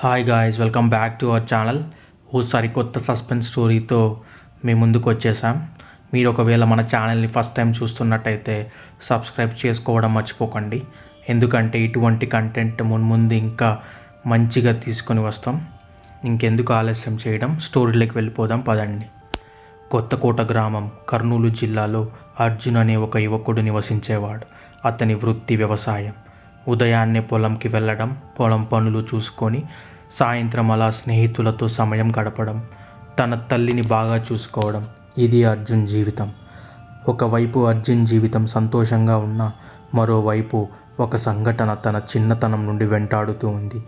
Hi guys, welcome back to our channel. ఓ సరికొత్త suspense స్టోరీతో మీ ముందుకు వచ్చేసాం. మీరు ఒకవేళ మన ఛానల్ని ఫస్ట్ టైం చూస్తున్నట్టయితే సబ్స్క్రైబ్ చేసుకోవడం మర్చిపోకండి. ఎందుకంటే ఇటువంటి కంటెంట్ మున్ముందు ఇంకా మంచిగా తీసుకొని వస్తాం. ఇంకెందుకు ఆలస్యం చేయడం, స్టోరీలోకి వెళ్ళిపోదాం పదండి. కొత్తకోట గ్రామం, కర్నూలు జిల్లాలో అర్జున్ అనే ఒక యువకుడు నివసించేవాడు. అతని వృత్తి వ్యవసాయం. ఉదయాన్నే పొలంకి వెళ్ళడం, పొలం పనులు చూసుకొని సాయంత్రం అలా స్నేహితులతో సమయం గడపడం, తన తల్లిని బాగా చూసుకోవడం, ఇది అర్జున్ జీవితం. ఒకవైపు అర్జున్ జీవితం సంతోషంగా ఉన్నా మరోవైపు ఒక సంఘటన తన చిన్నతనం నుండి వెంటాడుతూ ఉంది.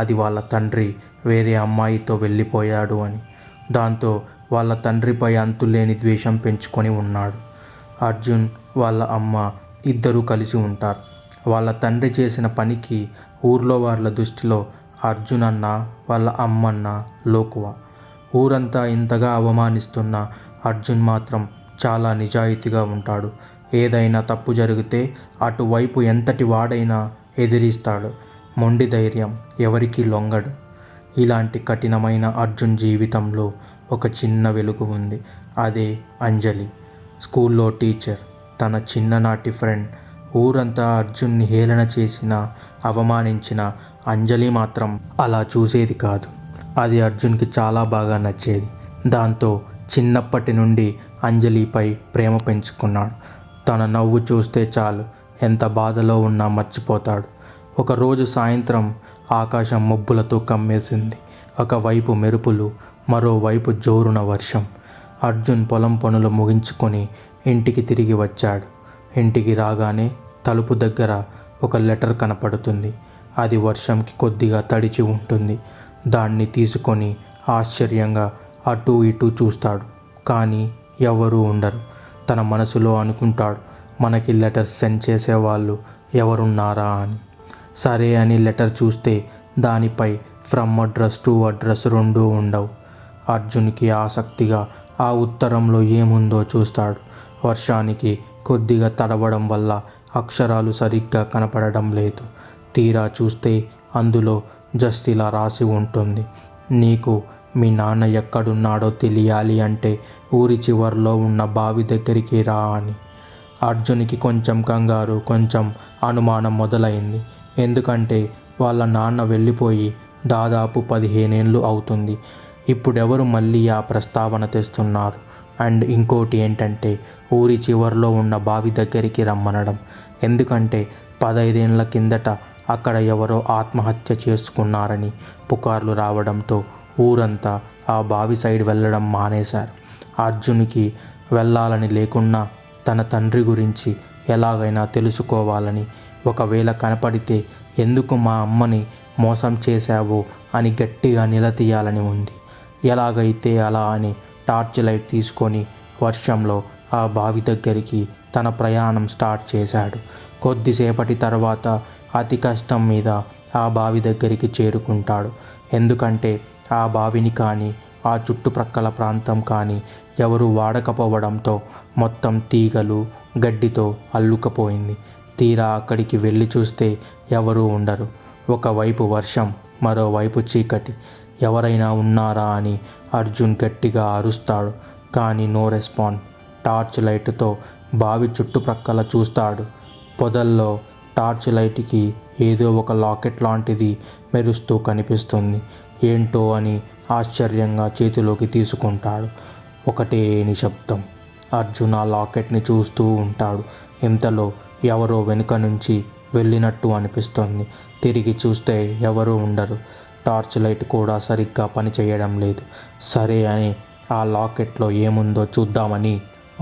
అది వాళ్ళ తండ్రి వేరే అమ్మాయితో వెళ్ళిపోయాడు అని. దాంతో వాళ్ళ తండ్రిపై అంతులేని ద్వేషం పెంచుకొని ఉన్నాడు. అర్జున్ వాళ్ళ అమ్మ ఇద్దరూ కలిసి ఉంటారు. వాళ్ళ తండ్రి చేసిన పనికి ఊర్లో వాళ్ళ దృష్టిలో అర్జున్ అన్న వాళ్ళ అమ్మన్న లోకువ. ఊరంతా ఇంతగా అవమానిస్తున్న అర్జున్ మాత్రం చాలా నిజాయితీగా ఉంటాడు. ఏదైనా తప్పు జరిగితే అటువైపు ఎంతటి వాడైనా ఎదిరిస్తాడు. మొండి ధైర్యం, ఎవరికీ లొంగడు. ఇలాంటి కఠినమైన అర్జున్ జీవితంలో ఒక చిన్న వెలుగు ఉంది. అదే అంజలి, స్కూల్లో టీచర్. తన చిన్ననాటి ఫ్రెండ్. ఊరంతా అర్జున్ని హేళన చేసిన, అవమానించిన అంజలి మాత్రం అలా చూసేది కాదు. అది అర్జున్కి చాలా బాగా నచ్చేది. దాంతో చిన్నప్పటి నుండి అంజలిపై ప్రేమ పెంచుకున్నాడు. తన నవ్వు చూస్తే చాలు, ఎంత బాధలో ఉన్నా మర్చిపోతాడు. ఒకరోజు సాయంత్రం ఆకాశం మబ్బులతో కమ్మేసింది. ఒకవైపు మెరుపులు, మరోవైపు జోరున వర్షం. అర్జున్ పొలం పనులు ముగించుకొని ఇంటికి తిరిగి వచ్చాడు. ఇంటికి రాగానే తలుపు దగ్గర ఒక లెటర్ కనపడుతుంది. అది వర్షంకి కొద్దిగా తడిచి ఉంటుంది. దాన్ని తీసుకొని ఆశ్చర్యంగా అటూ ఇటూ చూస్తాడు. కానీ ఎవరూ ఉండరు. తన మనసులో అనుకుంటాడు, మనకి లెటర్ సెండ్ చేసేవాళ్ళు ఎవరున్నారా అని. సరే అని లెటర్ చూస్తే దానిపై ఫ్రమ్ అడ్రస్ టు అడ్రస్ రెండూ ఉండవు. అర్జున్కి ఆసక్తిగా ఆ ఉత్తరంలో ఏముందో చూస్తాడు. వర్షానికి కొద్దిగా తడవడం వల్ల అక్షరాలు సరిగ్గా కనపడడం లేదు. తీరా చూస్తే అందులో జస్ట్ ఇలా రాసి ఉంటుంది: నీకు మీ నాన్న ఎక్కడున్నాడో తెలియాలి అంటే ఊరి చివర్లో ఉన్న బావి దగ్గరికి రా అని. అర్జున్కి కొంచెం కంగారు, కొంచెం అనుమానం మొదలైంది. ఎందుకంటే వాళ్ళ నాన్న వెళ్ళిపోయి దాదాపు 15 ఏళ్ళు అవుతుంది. ఇప్పుడెవరు మళ్ళీ ఆ ప్రస్తావన తెస్తున్నారు? అండ్ ఇంకోటి ఏంటంటే ఊరి చివర్లో ఉన్న బావి దగ్గరికి రమ్మనడం. ఎందుకంటే 15 ఏళ్ల కిందట అక్కడ ఎవరో ఆత్మహత్య చేసుకున్నారని పుకార్లు రావడంతో ఊరంతా ఆ బావి సైడ్ వెళ్ళడం మానేశారు. అర్జున్కి వెళ్ళాలని లేకున్నా తన తండ్రి గురించి ఎలాగైనా తెలుసుకోవాలని, ఒకవేళ కనపడితే ఎందుకు మా అమ్మని మోసం చేశావో అని గట్టిగా నిలదీయాలని ఉంది. ఎలాగైతే అలా అని టార్చ్ లైట్ తీసుకొని వర్షంలో ఆ బావి దగ్గరికి తన ప్రయాణం స్టార్ట్ చేశాడు. కొద్దిసేపటి తర్వాత అతి కష్టం మీద ఆ బావి దగ్గరికి చేరుకుంటాడు. ఎందుకంటే ఆ బావిని కానీ ఆ చుట్టుప్రక్కల ప్రాంతం కానీ ఎవరు వాడకపోవడంతో మొత్తం తీగలు, గడ్డితో అల్లుకపోయింది. తీరా అక్కడికి వెళ్ళి చూస్తే ఎవరూ ఉండరు. ఒకవైపు వర్షం, మరోవైపు చీకటి. ఎవరైనా ఉన్నారా అని అర్జున్ గట్టిగా అరుస్తాడు. కానీ నో రెస్పాండ్. టార్చ్ లైట్తో బావి చుట్టుప్రక్కల చూస్తాడు. పొదల్లో టార్చ్ లైట్కి ఏదో ఒక లాకెట్ లాంటిది మెరుస్తూ కనిపిస్తుంది. ఏంటో అని ఆశ్చర్యంగా చేతిలోకి తీసుకుంటాడు. ఒకటే నిశ్శబ్దం. అర్జున్ ఆ లాకెట్ని చూస్తూ ఉంటాడు. ఇంతలో ఎవరో వెనుక నుంచి వెళ్ళినట్టు అనిపిస్తుంది. తిరిగి చూస్తే ఎవరూ ఉండరు. టార్చ్ లైట్ కూడా సరిగ్గా పనిచేయడం లేదు. సరే అని ఆ లాకెట్లో ఏముందో చూద్దామని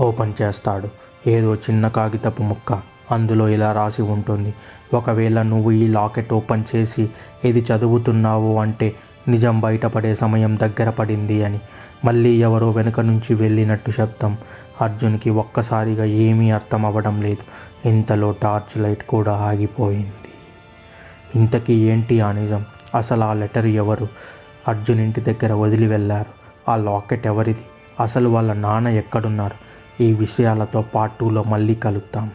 ఓపెన్ చేస్తాడు. ఏదో చిన్న కాగితపు ముక్క. అందులో ఇలా రాసి ఉంటుంది: ఒకవేళ నువ్వు ఈ లాకెట్ ఓపెన్ చేసి ఇది చదువుతున్నావు అంటే నిజం బయటపడే సమయం దగ్గర పడింది అని. మళ్ళీ ఎవరో వెనుక నుంచి వెళ్ళినట్టు శబ్దం. అర్జున్కి ఒక్కసారిగా ఏమీ అర్థం అవ్వడం లేదు. ఇంతలో టార్చ్ లైట్ కూడా ఆగిపోయింది. ఇంతకీ ఏంటి ఆ నిజం? అసలు ఆ లెటర్ ఎవరు అర్జున్ ఇంటి దగ్గర వదిలి వెళ్ళారు? ఆ లాకెట్ ఎవరిది? అసలు వాళ్ళ నాన్న ఎక్కడున్నారు? ఈ విషయాలతో పార్ట్ 2లో మళ్ళీ కలుద్దాం.